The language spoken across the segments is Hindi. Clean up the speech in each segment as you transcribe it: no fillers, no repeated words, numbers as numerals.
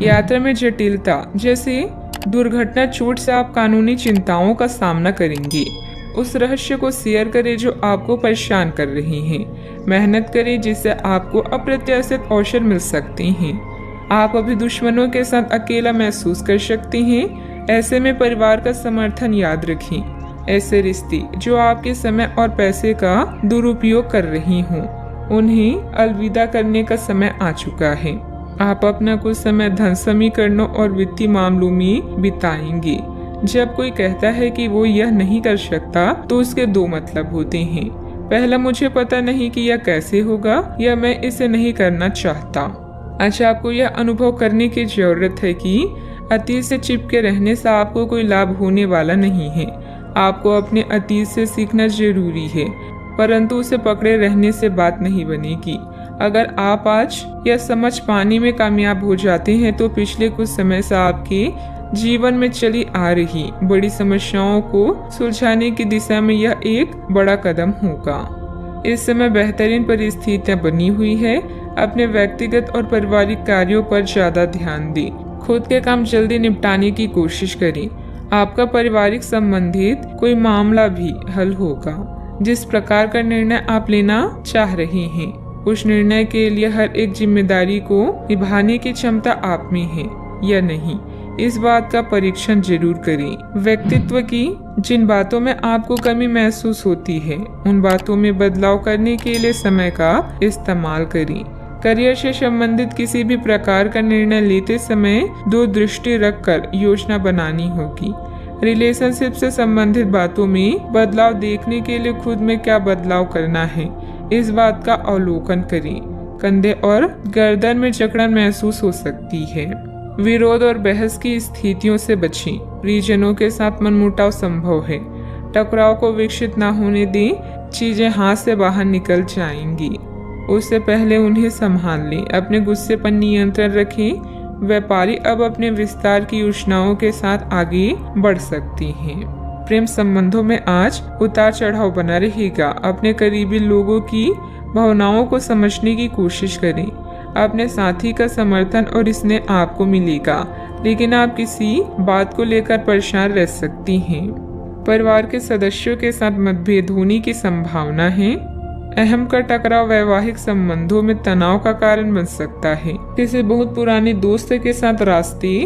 यात्रा में जटिलता जैसे दुर्घटना चोट से आप कानूनी चिंताओं का सामना करेंगे। उस रहस्य को शेयर करें जो आपको परेशान कर रही हैं। मेहनत करें जिससे आपको अप्रत्याशित अवसर मिल सकते हैं। आप अभी दुश्मनों के साथ अकेला महसूस कर सकते हैं। ऐसे में परिवार का समर्थन याद रखें। ऐसे रिश्ते जो आपके समय और पैसे का दुरुपयोग कर रही हों, उन्हें अलविदा करने का समय आ चुका है। आप अपना कुछ समय धन समीकरणों और वित्तीय मामलों में बिताएंगे। जब कोई कहता है कि वो यह नहीं कर सकता तो उसके दो मतलब होते हैं। पहला, मुझे पता नहीं कि यह कैसे होगा, या मैं इसे नहीं करना चाहता। अच्छा, आपको यह अनुभव करने की जरूरत है कि अतीत से चिपके रहने से आपको कोई लाभ होने वाला नहीं है। आपको अपने अतीत से सीखना जरूरी है, परंतु उसे पकड़े रहने से बात नहीं बनेगी। अगर आप आज यह समझ पाने में कामयाब हो जाते हैं तो पिछले कुछ समय से आपके जीवन में चली आ रही बड़ी समस्याओं को सुलझाने की दिशा में यह एक बड़ा कदम होगा। इस समय बेहतरीन परिस्थितियां बनी हुई है। अपने व्यक्तिगत और पारिवारिक कार्यों पर ज्यादा ध्यान दें। खुद के काम जल्दी निपटाने की कोशिश करें। आपका पारिवारिक संबंधित कोई मामला भी हल होगा। जिस प्रकार का निर्णय आप लेना चाह रहे हैं, उस निर्णय के लिए हर एक जिम्मेदारी को निभाने की क्षमता आप में है या नहीं, इस बात का परीक्षण जरूर करें। व्यक्तित्व की जिन बातों में आपको कमी महसूस होती है, उन बातों में बदलाव करने के लिए समय का इस्तेमाल करें। करियर से संबंधित किसी भी प्रकार का निर्णय लेते समय दूरदृष्टि रखकर योजना बनानी होगी। रिलेशनशिप से संबंधित बातों में बदलाव देखने के लिए खुद में क्या बदलाव करना है, इस बात का अवलोकन करें। कंधे और गर्दन में जकड़न महसूस हो सकती है। विरोध और बहस की स्थितियों से बचें। परिजनों के साथ मनमुटाव संभव है। टकराव को विकसित न होने दें। चीजें हाथ से बाहर निकल जाएंगी, उससे पहले उन्हें संभाल लें। अपने गुस्से पर नियंत्रण रखें। व्यापारी अब अपने विस्तार की योजनाओं के साथ आगे बढ़ सकती हैं। प्रेम संबंधों में आज उतार चढ़ाव बना रहेगा। अपने करीबी लोगों की भावनाओं को समझने की कोशिश करें। अपने साथी का समर्थन और स्नेह आपको मिलेगा, लेकिन आप किसी बात को लेकर परेशान रह सकती हैं। परिवार के सदस्यों के साथ मतभेद होने की संभावना है। अहम का टकराव वैवाहिक संबंधों में तनाव का कारण बन सकता है। किसी बहुत पुराने दोस्त के साथ रास्ते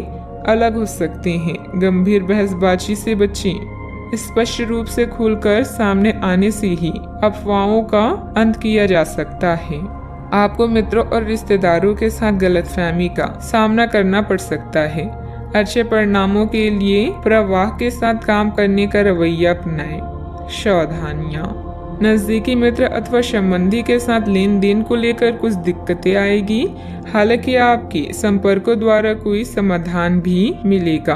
अलग हो सकते हैं। गंभीर बहसबाजी से बचें। स्पष्ट रूप से खुलकर सामने आने से ही अफवाहों का अंत किया जा सकता है। आपको मित्रों और रिश्तेदारों के साथ गलतफहमी का सामना करना पड़ सकता है। अच्छे परिणामों के लिए प्रवाह के साथ काम करने का रवैया अपनाएं। सावधानियां, नजदीकी मित्र अथवा संबंधी के साथ लेन देन को लेकर कुछ दिक्कतें आएगी। हालांकि आपके संपर्कों द्वारा कोई समाधान भी मिलेगा।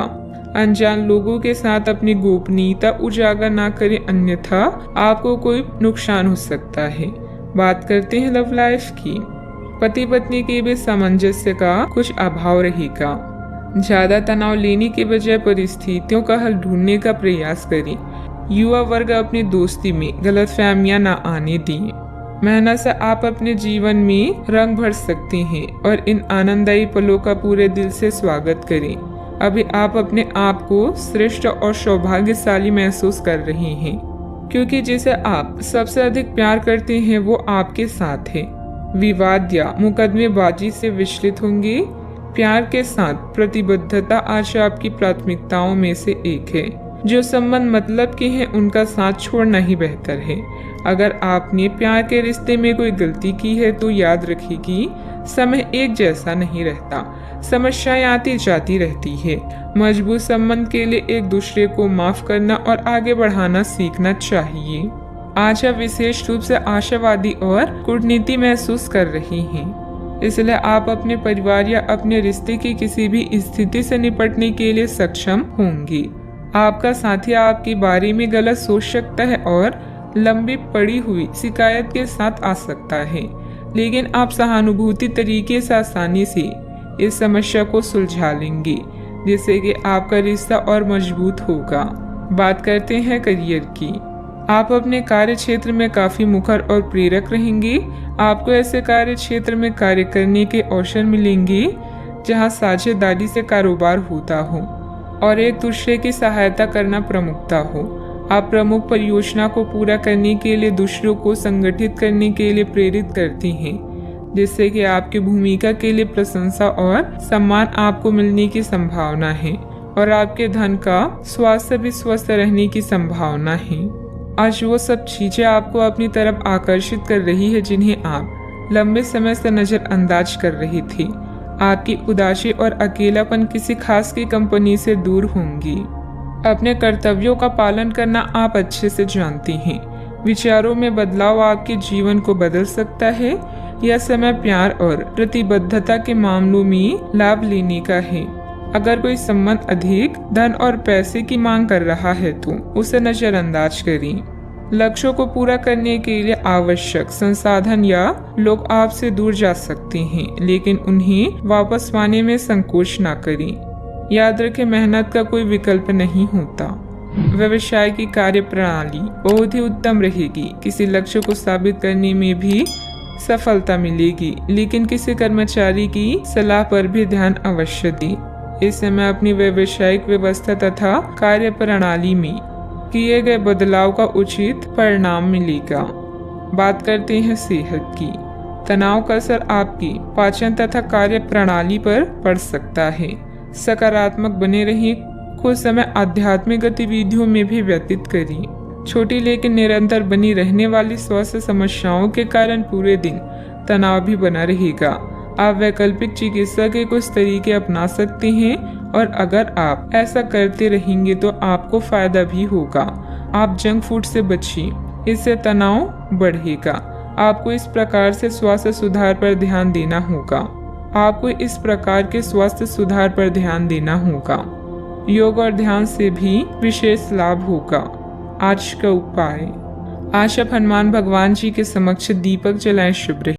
अनजान लोगों के साथ अपनी गोपनीयता उजागर ना करें, अन्यथा आपको कोई नुकसान हो सकता है। बात करते हैं लव लाइफ की। पति पत्नी के बीच सामंजस्य का कुछ अभाव रहेगा। ज्यादा तनाव लेने के बजाय परिस्थितियों का हल ढूंढने का प्रयास करें। युवा वर्ग अपनी दोस्ती में गलतफहमियां न आने दें। मेहनत से आप अपने जीवन में रंग भर सकते हैं और इन आनंददायी पलों का पूरे दिल से स्वागत करें। अभी आप अपने आप को श्रेष्ठ और सौभाग्यशाली महसूस कर रहे हैं, क्योंकि जिसे आप सबसे अधिक प्यार करते हैं वो आपके साथ है। विवाद या मुकदमेबाजी से विचलित होंगे। प्यार के साथ प्रतिबद्धता आज आपकी प्राथमिकताओं में से एक है। जो संबंध मतलब के हैं उनका साथ छोड़ना ही बेहतर है। अगर आपने प्यार के रिश्ते में कोई गलती की है तो याद रखिए कि समय एक जैसा नहीं रहता। समस्याएं आती जाती रहती है। मजबूत संबंध के लिए एक दूसरे को माफ करना और आगे बढ़ाना सीखना चाहिए। आज आप विशेष रूप से आशावादी और कूटनीति महसूस कर रही हैं, इसलिए आप अपने परिवार या अपने रिश्ते की किसी भी स्थिति से निपटने के लिए सक्षम होंगी। आपका साथी आपके बारे में गलत सोच सकता है और लंबी पड़ी हुई शिकायत के साथ आ सकता है, लेकिन आप सहानुभूति तरीके से आसानी से इस समस्या को सुलझा लेंगे, जिससे कि आपका रिश्ता और मजबूत होगा। बात करते हैं करियर की। आप अपने कार्य क्षेत्र में काफी मुखर और प्रेरक रहेंगे। आपको ऐसे कार्य क्षेत्र में कार्य करने के अवसर मिलेंगे जहां साझेदारी से कारोबार होता हो और एक दूसरे की सहायता करना प्रमुखता हो। आप प्रमुख परियोजना को पूरा करने के लिए दूसरों को संगठित करने के लिए प्रेरित करती हैं, जिससे कि आपकी भूमिका के लिए प्रशंसा और सम्मान आपको मिलने की संभावना है और आपके धन का स्वास्थ्य भी स्वस्थ रहने की संभावना है। आज वो सब चीजें आपको अपनी तरफ आकर्षित कर रही है जिन्हें आप लंबे समय से नजरअंदाज कर रही थी। आपकी उदासी और अकेलापन किसी खास की कंपनी से दूर होंगी। अपने कर्तव्यों का पालन करना आप अच्छे से जानती हैं। विचारों में बदलाव आपके जीवन को बदल सकता है। यह समय प्यार और प्रतिबद्धता के मामलों में लाभ लेने का है। अगर कोई संबंध अधिक धन और पैसे की मांग कर रहा है तो उसे नजरअंदाज करें। लक्ष्यों को पूरा करने के लिए आवश्यक संसाधन या लोग आपसे दूर जा सकते हैं, लेकिन उन्हें वापस पाने में संकोच न करें। याद रखें, मेहनत का कोई विकल्प नहीं होता। व्यवसाय की कार्यप्रणाली बहुत ही उत्तम रहेगी। किसी लक्ष्य को साबित करने में भी सफलता मिलेगी, लेकिन किसी कर्मचारी की सलाह पर भी ध्यान अवश्य दें। इस समय अपनी व्यावसायिक व्यवस्था तथा कार्य प्रणाली में किए गए बदलाव का उचित परिणाम मिलेगा। बात करते हैं सेहत की। तनाव का असर आपकी पाचन तथा कार्य प्रणाली पर पड़ सकता है। सकारात्मक बने रहें। कुछ समय आध्यात्मिक गतिविधियों में भी व्यतीत करें। छोटी लेकिन निरंतर बनी रहने वाली स्वास्थ्य समस्याओं के कारण पूरे दिन तनाव भी बना रहेगा। आप वैकल्पिक चिकित्सा के कुछ तरीके अपना सकते हैं और अगर आप ऐसा करते रहेंगे तो आपको फायदा भी होगा। आप जंक फूड से बचिए, इससे तनाव बढ़ेगा। आपको इस प्रकार से स्वास्थ्य सुधार पर ध्यान देना होगा। योग और ध्यान से भी विशेष लाभ होगा। आज का उपाय, आज आप हनुमान भगवान जी के समक्ष दीपक जलाएं। शुभ रहे।